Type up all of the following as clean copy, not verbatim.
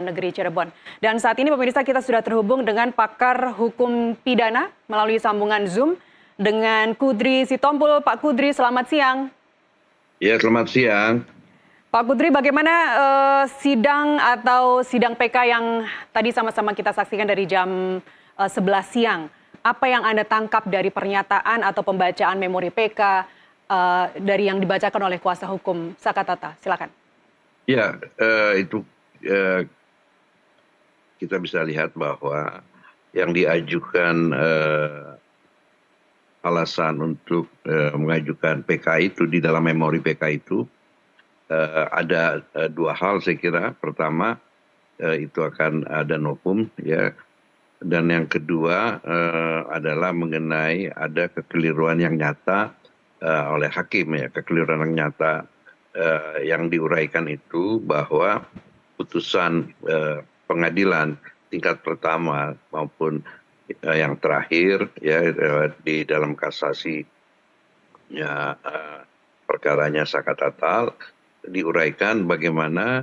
Negeri Cirebon. Dan saat ini pemirsa kita sudah terhubung dengan pakar hukum pidana melalui sambungan Zoom dengan Kudri Sitompul. Pak Kudri, selamat siang. Ya, selamat siang. Pak Kudri, bagaimana sidang atau sidang PK yang tadi sama-sama kita saksikan dari jam 11 siang? Apa yang Anda tangkap dari pernyataan atau pembacaan memori PK dari yang dibacakan oleh kuasa hukum Sakatata? Silakan. Ya, itu kita bisa lihat bahwa yang diajukan alasan untuk mengajukan PK itu di dalam memori PK itu ada dua hal saya kira. Pertama, itu akan ada novum, ya, dan yang kedua adalah mengenai ada kekeliruan yang nyata oleh hakim, ya, kekeliruan yang nyata yang diuraikan itu bahwa putusan pengadilan tingkat pertama maupun yang terakhir, ya, di dalam kasasi perkaranya Sakatatal diuraikan bagaimana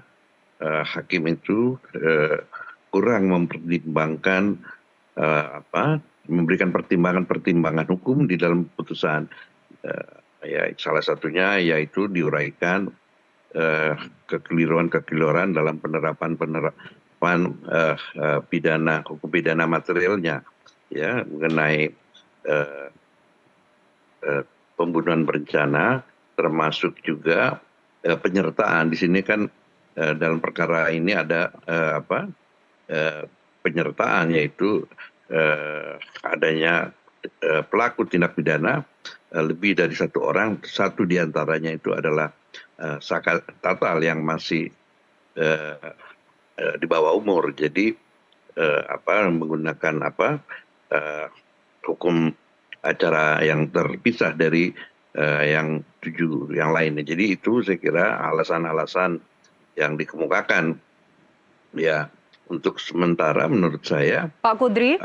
hakim itu kurang mempertimbangkan memberikan pertimbangan hukum di dalam putusan. Ya, salah satunya yaitu diuraikan kekeliruan dalam penerapan pidana, hukum pidana materialnya, ya, mengenai pembunuhan berencana, termasuk juga penyertaan. Di sini kan dalam perkara ini ada penyertaan, yaitu adanya pelaku tindak pidana lebih dari satu orang, satu diantaranya itu adalah Sakatatal yang masih di bawah umur. Jadi menggunakan hukum acara yang terpisah dari yang 7 yang lainnya. Jadi itu saya kira alasan-alasan yang dikemukakan, ya, untuk sementara menurut saya. Pak Kudri,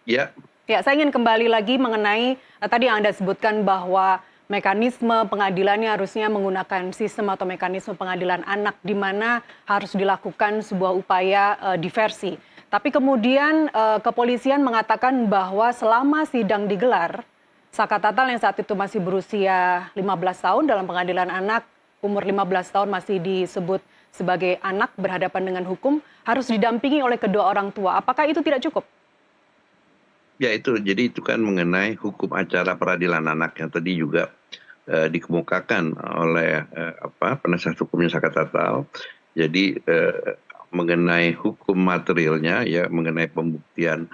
Ya. Ya, saya ingin kembali lagi mengenai tadi yang Anda sebutkan bahwa mekanisme pengadilannya harusnya menggunakan sistem atau mekanisme pengadilan anak di mana harus dilakukan sebuah upaya diversi. Tapi kemudian kepolisian mengatakan bahwa selama sidang digelar, Sakatatal yang saat itu masih berusia 15 tahun dalam pengadilan anak, umur 15 tahun masih disebut sebagai anak berhadapan dengan hukum, harus didampingi oleh kedua orang tua. Apakah itu tidak cukup? Ya, jadi itu kan mengenai hukum acara peradilan anak yang tadi juga dikemukakan oleh penasihat hukumnya Sakatatal. Jadi mengenai hukum materialnya, ya, mengenai pembuktian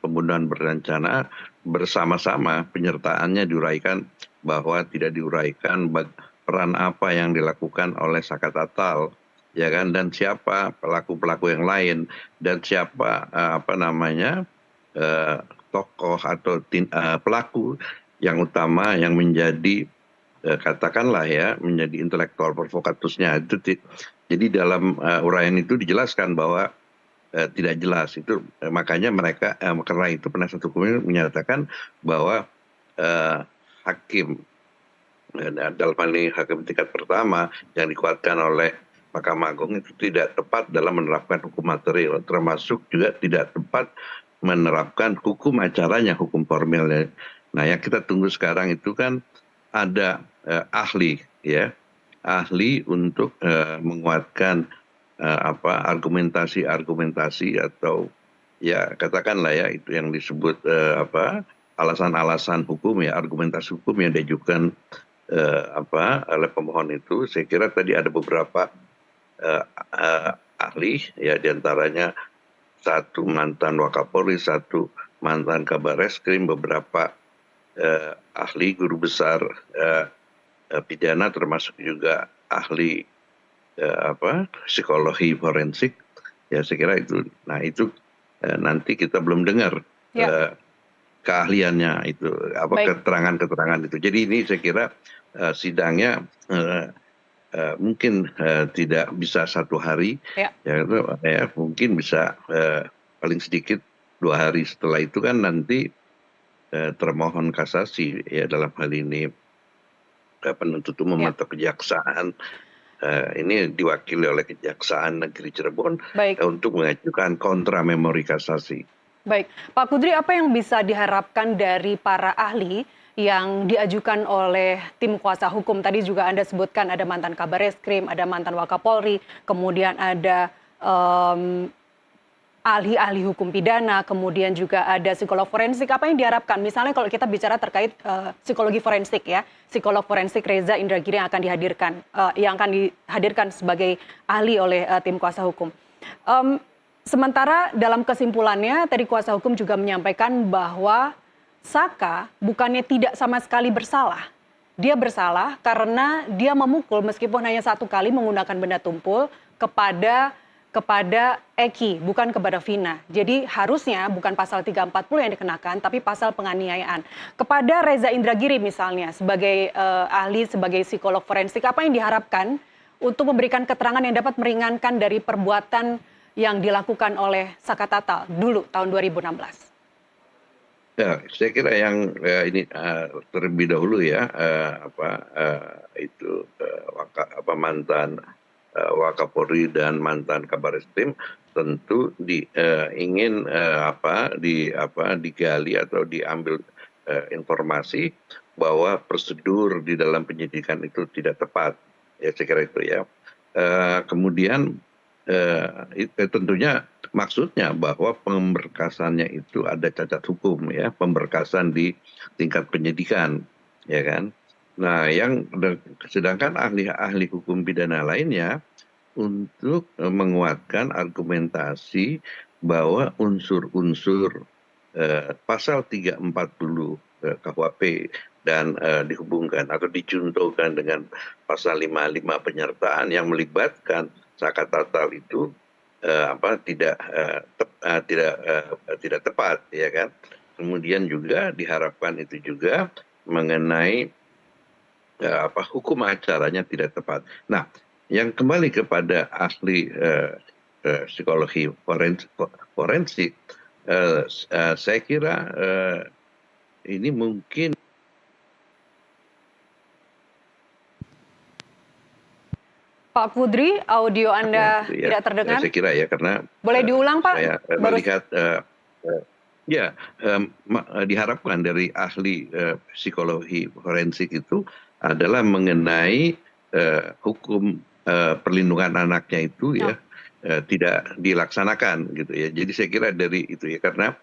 pembunuhan berencana bersama-sama, penyertaannya diuraikan bahwa tidak diuraikan peran apa yang dilakukan oleh Sakatatal, ya kan, dan siapa pelaku-pelaku yang lain, dan siapa tokoh atau pelaku yang utama yang menjadi katakanlah, ya, menjadi intelektual provokatusnya itu. Jadi dalam uraian itu dijelaskan bahwa tidak jelas itu, makanya mereka karena itu penasihat hukum menyatakan bahwa hakim dalam hal ini hakim tingkat pertama yang dikuatkan oleh Mahkamah Agung itu tidak tepat dalam menerapkan hukum material, termasuk juga tidak tepat menerapkan hukum acaranya, hukum formilnya. Nah, yang kita tunggu sekarang itu kan ada ahli, ya, ahli untuk menguatkan argumentasi atau, ya, katakanlah, ya, itu yang disebut alasan-alasan hukum, ya, argumentasi hukum yang diajukan oleh pemohon itu. Saya kira tadi ada beberapa ahli, ya, diantaranya satu mantan Wakapolri, satu mantan Kabar Reskrim, beberapa ahli guru besar pidana, termasuk juga ahli psikologi forensik, ya, saya kira itu. Nah, itu nanti kita belum dengar keahliannya itu, keterangan-keterangan itu. Jadi ini saya kira sidangnya mungkin tidak bisa 1 hari, ya, mungkin bisa paling sedikit 2 hari. Setelah itu kan nanti termohon kasasi, ya, dalam hal ini penuntut umum atau kejaksaan ini diwakili oleh Kejaksaan Negeri Cirebon Baik. untuk mengajukan kontra memori kasasi. Baik, Pak Kudri, apa yang bisa diharapkan dari para ahli yang diajukan oleh tim kuasa hukum? Tadi juga Anda sebutkan ada mantan Kabareskrim, ada mantan Wakapolri, kemudian ada ahli-ahli hukum pidana, kemudian juga ada psikolog forensik. Apa yang diharapkan? Misalnya kalau kita bicara terkait psikologi forensik ya, psikolog forensik Reza Indragiri yang akan dihadirkan sebagai ahli oleh tim kuasa hukum. Sementara dalam kesimpulannya, tadi kuasa hukum juga menyampaikan bahwa Saka bukannya tidak sama sekali bersalah. Dia bersalah karena dia memukul meskipun hanya 1 kali menggunakan benda tumpul kepada Eki, bukan kepada Vina. Jadi harusnya bukan pasal 340 yang dikenakan, tapi pasal penganiayaan. Kepada Reza Indragiri misalnya, sebagai ahli, sebagai psikolog forensik, apa yang diharapkan untuk memberikan keterangan yang dapat meringankan dari perbuatan yang dilakukan oleh Saka Tatal dulu tahun 2016? Ya, saya kira yang ini terlebih dahulu ya mantan Wakapolri dan mantan Kabareskrim tentu ingin digali atau diambil informasi bahwa prosedur di dalam penyidikan itu tidak tepat. Ya, saya kira itu ya. Kemudian tentunya maksudnya bahwa pemberkasannya itu ada cacat hukum ya, pemberkasan di tingkat penyidikan, ya kan. Nah, sedangkan ahli-ahli hukum pidana lainnya untuk menguatkan argumentasi bahwa unsur-unsur pasal 340 KUHP dan dihubungkan atau dicontohkan dengan pasal 55 penyertaan yang melibatkan Saka Tatal itu tidak tepat, ya kan. Kemudian juga diharapkan itu juga mengenai hukum acaranya tidak tepat. Nah, yang kembali kepada ahli psikologi forensik, saya kira ini mungkin. Pak Kudri, audio Anda ya, tidak terdengar. Saya kira ya, karena boleh diulang Pak? Saya melihat diharapkan dari ahli psikologi forensik itu adalah mengenai hukum perlindungan anaknya itu ya tidak dilaksanakan gitu ya. Jadi saya kira dari itu ya, karena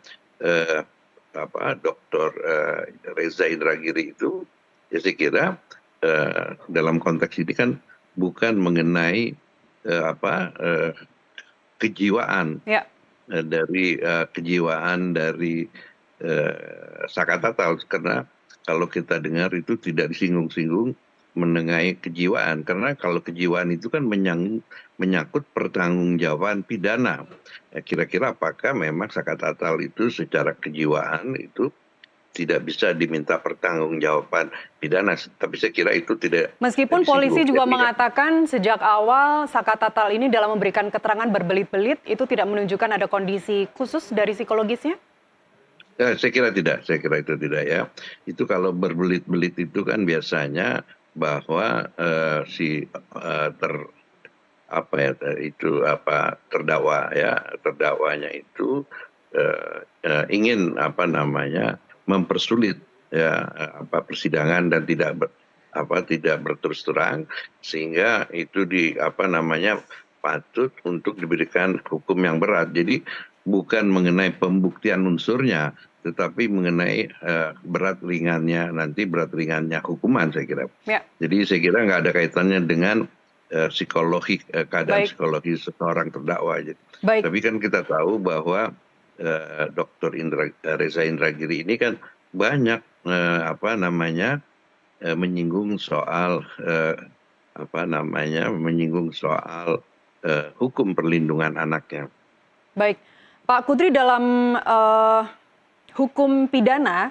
Dr. Reza Indragiri itu ya saya kira dalam konteks ini kan bukan mengenai kejiwaan dari Saka Tatal, karena kalau kita dengar itu tidak disinggung-singgung mengenai kejiwaan, karena kalau kejiwaan itu kan menyangkut pertanggungjawaban pidana. Kira-kira apakah memang Saka Tatal itu secara kejiwaan itu tidak bisa diminta pertanggungjawaban pidana, tapi saya kira itu tidak. Meskipun polisi juga mengatakan sejak awal Saka Tatal ini dalam memberikan keterangan berbelit-belit itu tidak menunjukkan ada kondisi khusus dari psikologisnya? Saya kira itu tidak ya. Itu kalau berbelit-belit itu kan biasanya bahwa terdakwanya itu ingin mempersulit persidangan dan tidak berterus terang, sehingga itu patut untuk diberikan hukum yang berat. Jadi bukan mengenai pembuktian unsurnya, tetapi mengenai berat ringannya hukuman, saya kira. Ya. Jadi saya kira nggak ada kaitannya dengan keadaan psikologi seseorang terdakwa. Tapi kan kita tahu bahwa Dr. Reza Indragiri ini kan banyak menyinggung soal hukum perlindungan anaknya. Baik, Pak Kudri, dalam hukum pidana,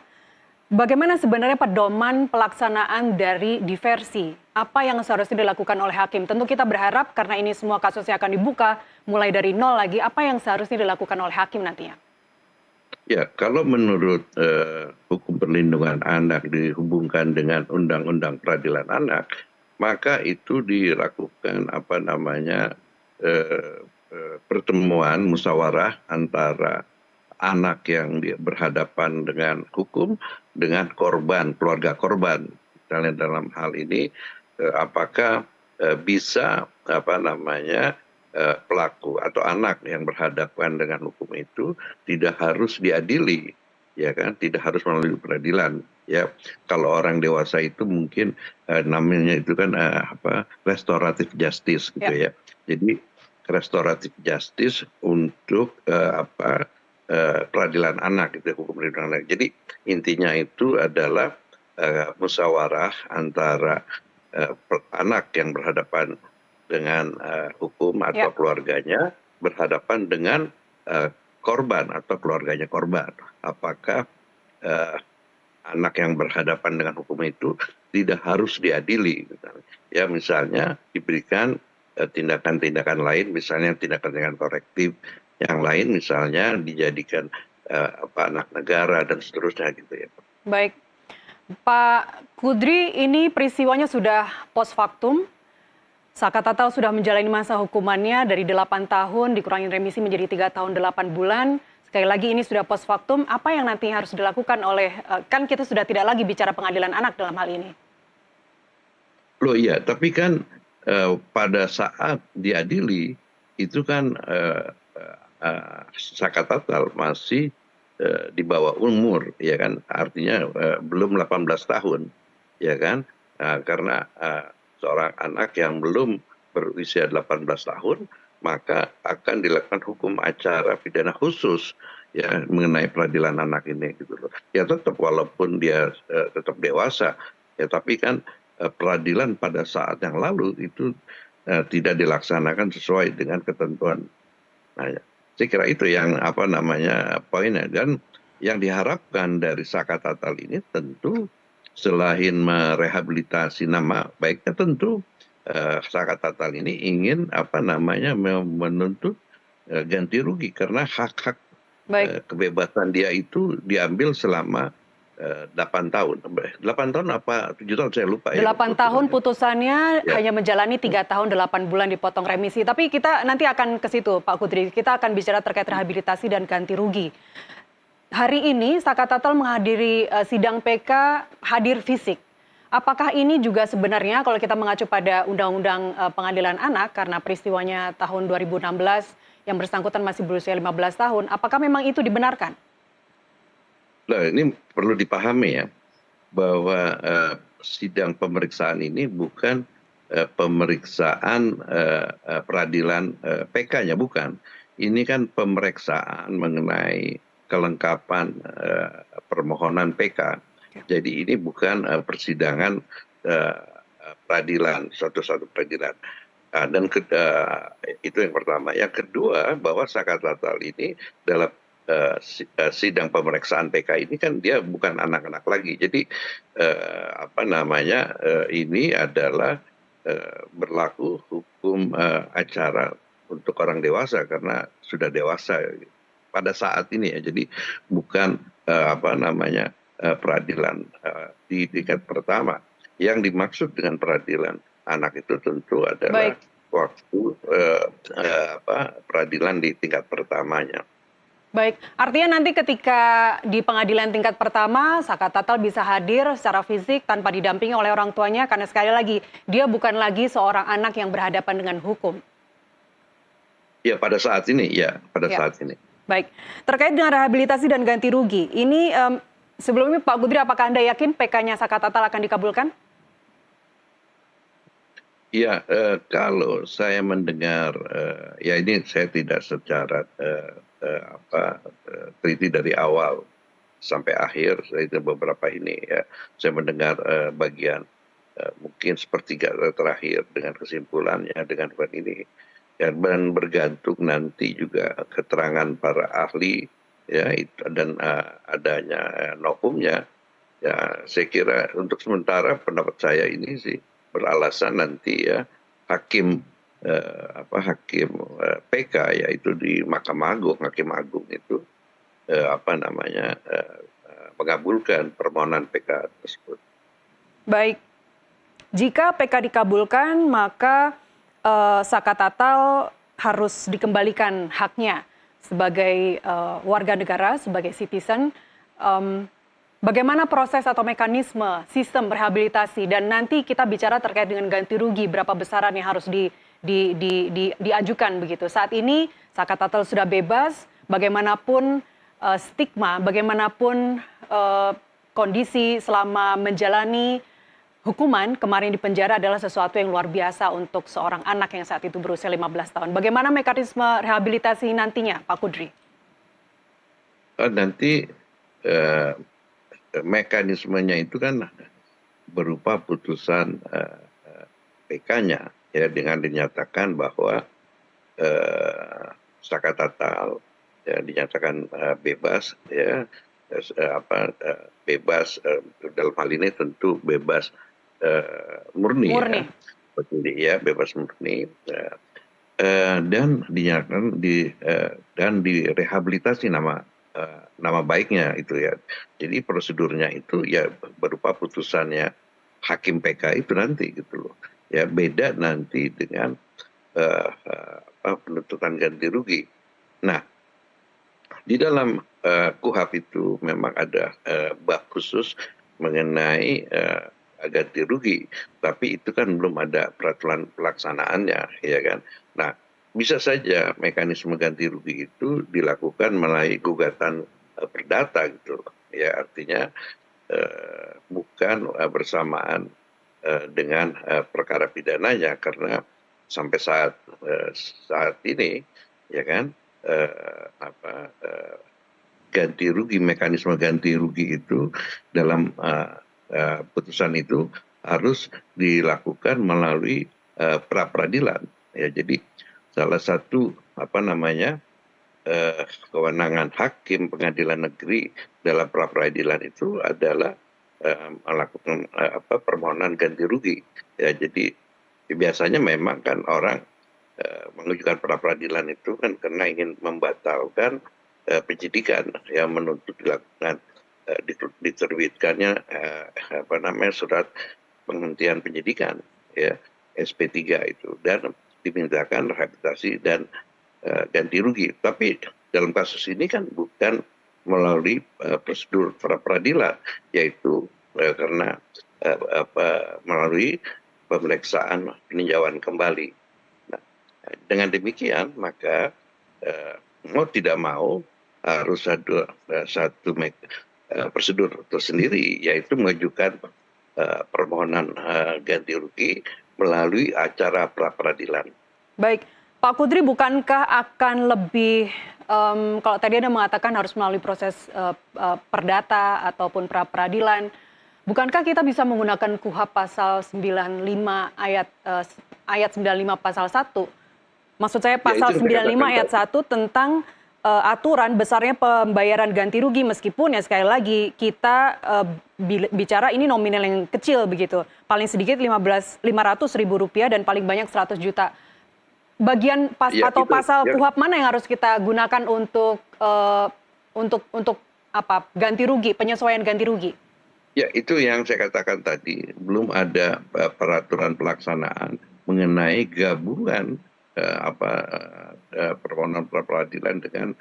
bagaimana sebenarnya pedoman pelaksanaan dari diversi? Apa yang seharusnya dilakukan oleh hakim? Tentu kita berharap karena ini semua kasusnya akan dibuka, mulai dari nol lagi, apa yang seharusnya dilakukan oleh hakim nantinya? Ya, kalau menurut hukum perlindungan anak dihubungkan dengan Undang-Undang Peradilan Anak, maka itu dilakukan apa namanya pertemuan musyawarah antara anak yang berhadapan dengan hukum dengan korban, keluarga korban. Misalnya dalam hal ini apakah bisa apa namanya pelaku atau anak yang berhadapan dengan hukum itu tidak harus diadili, ya kan, tidak harus melalui peradilan. Ya, kalau orang dewasa itu mungkin namanya itu kan apa, restoratif justice gitu Ya, ya. Jadi restoratif justice untuk apa, peradilan anak gitu, hukum perlindungan anak. Jadi intinya itu adalah musyawarah antara anak yang berhadapan dengan hukum atau ya. keluarganya berhadapan dengan eh, korban atau keluarganya korban. Apakah eh, anak yang berhadapan dengan hukum itu tidak harus diadili, misalnya. Ya misalnya diberikan tindakan-tindakan lain, misalnya tindakan-tindakan korektif yang lain, misalnya dijadikan apa, anak negara dan seterusnya gitu ya. Baik, Pak Kudri, ini peristiwanya sudah post factum. Saka Tatal sudah menjalani masa hukumannya dari 8 tahun, dikurangi remisi menjadi 3 tahun 8 bulan. Sekali lagi ini sudah post factum, apa yang nanti harus dilakukan oleh, kan kita sudah tidak lagi bicara pengadilan anak dalam hal ini. Loh iya, tapi kan pada saat diadili itu kan Saka Tatal masih di bawah umur, ya kan, artinya belum 18 tahun, ya kan. Karena seorang anak yang belum berusia 18 tahun maka akan dilakukan hukum acara pidana khusus ya mengenai peradilan anak ini gitu loh. Ya tetap walaupun dia tetap dewasa ya, tapi kan peradilan pada saat yang lalu itu tidak dilaksanakan sesuai dengan ketentuan. Nah, ya, saya kira itu yang apa namanya poinnya, dan yang diharapkan dari Saka Tatal ini tentu selain merehabilitasi nama baiknya, tentu Saka Tatal ini ingin apa namanya menuntut ganti rugi karena hak-hak Baik, kebebasan dia itu diambil selama 8 tahun. 8 tahun apa 7 tahun saya lupa ya 8 tahun putusannya. putusannya Ya. hanya menjalani 3 tahun 8 bulan dipotong remisi. Tapi kita nanti akan ke situ Pak Kudri, kita akan bicara terkait rehabilitasi dan ganti rugi. Hari ini Saka Tatal menghadiri sidang PK hadir fisik. Apakah ini juga sebenarnya kalau kita mengacu pada Undang-Undang Pengadilan Anak karena peristiwanya tahun 2016 yang bersangkutan masih berusia 15 tahun, apakah memang itu dibenarkan? Nah, ini perlu dipahami ya bahwa sidang pemeriksaan ini bukan pemeriksaan peradilan PK-nya, bukan. Ini kan pemeriksaan mengenai kelengkapan permohonan PK. Jadi ini bukan persidangan peradilan, suatu peradilan. Dan itu yang pertama. Yang kedua, bahwa Saka Tatal ini dalam sidang pemeriksaan PK ini kan dia bukan anak-anak lagi. Jadi apa namanya ini adalah berlaku hukum acara untuk orang dewasa karena sudah dewasa pada saat ini ya. Jadi bukan apa namanya peradilan di tingkat pertama. Yang dimaksud dengan peradilan anak itu tentu adalah Baik. waktu apa, peradilan di tingkat pertamanya. Baik, artinya nanti ketika di pengadilan tingkat pertama, Saka Tatal bisa hadir secara fisik tanpa didampingi oleh orang tuanya karena sekali lagi dia bukan lagi seorang anak yang berhadapan dengan hukum. Ya pada saat ini, ya pada Ya, saat ini. baik. Terkait dengan rehabilitasi dan ganti rugi, ini sebelumnya Pak Kudri, apakah Anda yakin PK-nya Saka Tatal akan dikabulkan? Ya kalau saya mendengar, ya ini saya tidak secara apa teliti dari awal sampai akhir, saya itu beberapa ini ya, saya mendengar bagian mungkin sepertiga terakhir dengan kesimpulannya dengan ini. Dan bergantung nanti juga keterangan para ahli ya itu, dan adanya novumnya ya, saya kira untuk sementara pendapat saya ini sih beralasan nanti ya hakim apa hakim PK yaitu di Mahkamah Agung, hakim agung itu apa namanya mengabulkan permohonan PK tersebut. Baik. Jika PK dikabulkan, maka Saka Tatal harus dikembalikan haknya sebagai warga negara, sebagai citizen. Bagaimana proses atau mekanisme sistem rehabilitasi, dan nanti kita bicara terkait dengan ganti rugi berapa besaran yang harus diajukan begitu. Saat ini Saka Tatal sudah bebas, bagaimanapun stigma, bagaimanapun kondisi selama menjalani hukuman kemarin di penjara adalah sesuatu yang luar biasa untuk seorang anak yang saat itu berusia 15 tahun. Bagaimana mekanisme rehabilitasi nantinya, Pak Kudri? Nanti mekanismenya itu kan berupa putusan PK-nya, ya, dengan dinyatakan bahwa Saka Tatal ya, dinyatakan bebas, ya, bebas dalam hal ini tentu bebas murni. Ya, ya, bebas murni, dan dinyatakan dan direhabilitasi nama baiknya itu, ya. Jadi prosedurnya itu ya berupa putusannya hakim PK itu nanti gitu loh. Ya, beda nanti dengan penuntutan ganti rugi. Nah, di dalam KUHP itu memang ada bab khusus mengenai ganti rugi, tapi itu kan belum ada peraturan pelaksanaannya, ya kan. Nah, bisa saja mekanisme ganti rugi itu dilakukan melalui gugatan perdata gitu, ya, artinya bukan bersamaan dengan perkara pidananya, karena sampai saat ini, ya kan, ganti rugi, mekanisme ganti rugi itu dalam putusan itu harus dilakukan melalui pra peradilan, ya. Jadi salah satu kewenangan hakim pengadilan negeri dalam pra peradilan itu adalah melakukan permohonan ganti rugi, ya. Jadi biasanya memang kan orang mengajukan pra peradilan itu kan karena ingin membatalkan penyidikan yang menuntut dilakukan diterbitkannya surat penghentian penyidikan, ya, SP3 itu, dan dimintakan rehabilitasi dan ganti rugi. Tapi dalam kasus ini kan bukan melalui prosedur pra peradilan, yaitu karena melalui pemeriksaan peninjauan kembali. Nah, dengan demikian maka mau tidak mau harus ada satu prosedur tersendiri, yaitu mengajukan permohonan ganti rugi melalui acara pra peradilan. Baik, Pak Kudri, bukankah akan lebih, kalau tadi Anda mengatakan harus melalui proses perdata ataupun pra peradilan, bukankah kita bisa menggunakan KUHP pasal 95 ayat 95 pasal 1? Maksud saya pasal 95 ayat 1 tentang aturan besarnya pembayaran ganti rugi, meskipun ya sekali lagi kita bicara ini nominal yang kecil begitu. Paling sedikit Rp500.000 dan paling banyak 100 juta. Bagian atau pasal KUHP mana yang harus kita gunakan untuk ganti rugi, penyesuaian ganti rugi? Ya, itu yang saya katakan tadi, belum ada peraturan pelaksanaan mengenai gabungan permohonan pra peradilan dengan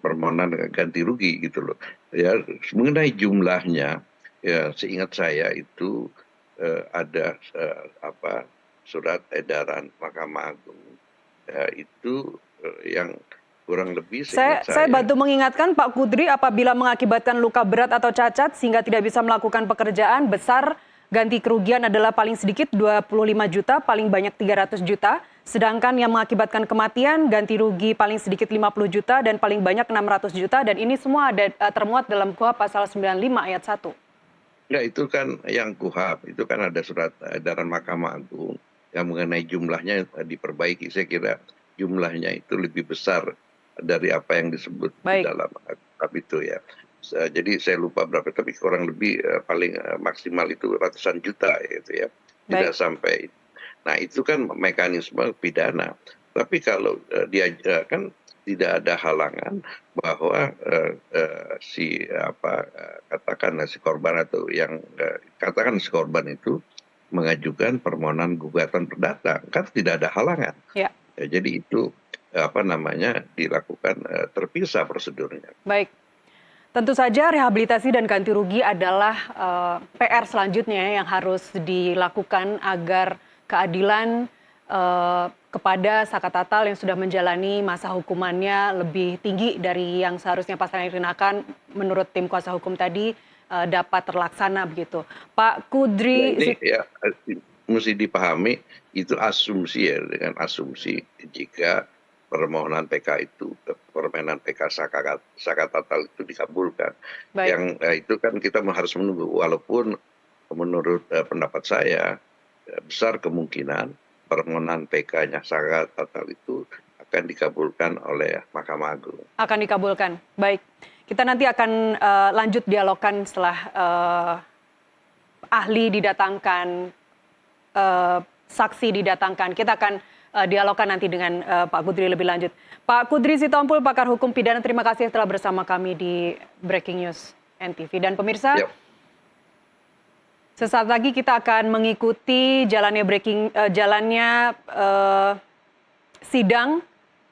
permohonan ganti rugi gitu loh. Ya, mengenai jumlahnya, ya, seingat saya itu ada surat edaran Mahkamah Agung, itu yang kurang lebih seingat saya bantu mengingatkan Pak Kudri, apabila mengakibatkan luka berat atau cacat sehingga tidak bisa melakukan pekerjaan, besar ganti kerugian adalah paling sedikit 25 juta, paling banyak 300 juta. Sedangkan yang mengakibatkan kematian, ganti rugi paling sedikit 50 juta dan paling banyak 600 juta. Dan ini semua ada termuat dalam KUHP pasal 95 ayat 1. Ya, itu kan yang KUHP, itu kan ada surat edaran Mahkamah Agung yang mengenai jumlahnya diperbaiki. Saya kira jumlahnya itu lebih besar dari apa yang disebut di dalam KUHP itu, ya. Jadi saya lupa berapa, tapi kurang lebih paling maksimal itu ratusan juta, gitu ya. Tidak sampai. Nah, itu kan mekanisme pidana. Tapi kalau dia kan tidak ada halangan bahwa katakan si korban atau yang katakan si korban itu mengajukan permohonan gugatan perdata, kan tidak ada halangan. Ya, Jadi itu dilakukan terpisah prosedurnya. baik. Tentu saja rehabilitasi dan ganti rugi adalah PR selanjutnya yang harus dilakukan agar keadilan kepada Saka Tatal yang sudah menjalani masa hukumannya lebih tinggi dari yang seharusnya pasalnya dikenakan menurut tim kuasa hukum tadi dapat terlaksana begitu. Pak Kudri, Ini ya mesti dipahami itu asumsi ya, dengan asumsi jika permohonan PK itu, permohonan PK Saka Tatal itu dikabulkan. baik, Yang itu kan kita harus menunggu, walaupun menurut pendapat saya besar kemungkinan permohonan PK-nya Saka Tatal itu akan dikabulkan oleh Mahkamah Agung. akan dikabulkan. Baik, kita nanti akan lanjut dialogkan setelah ahli didatangkan, saksi didatangkan. Kita akan dialogkan nanti dengan Pak Kudri lebih lanjut. Pak Kudri Sitompul, pakar hukum pidana, terima kasih telah bersama kami di Breaking News NTV. Dan pemirsa, Yep. sesaat lagi kita akan mengikuti jalannya sidang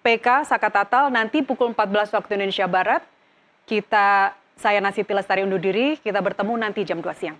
PK Saka Tatal nanti pukul 14 waktu Indonesia Barat. Saya Nasiti Lestari undur diri, kita bertemu nanti jam 2 siang.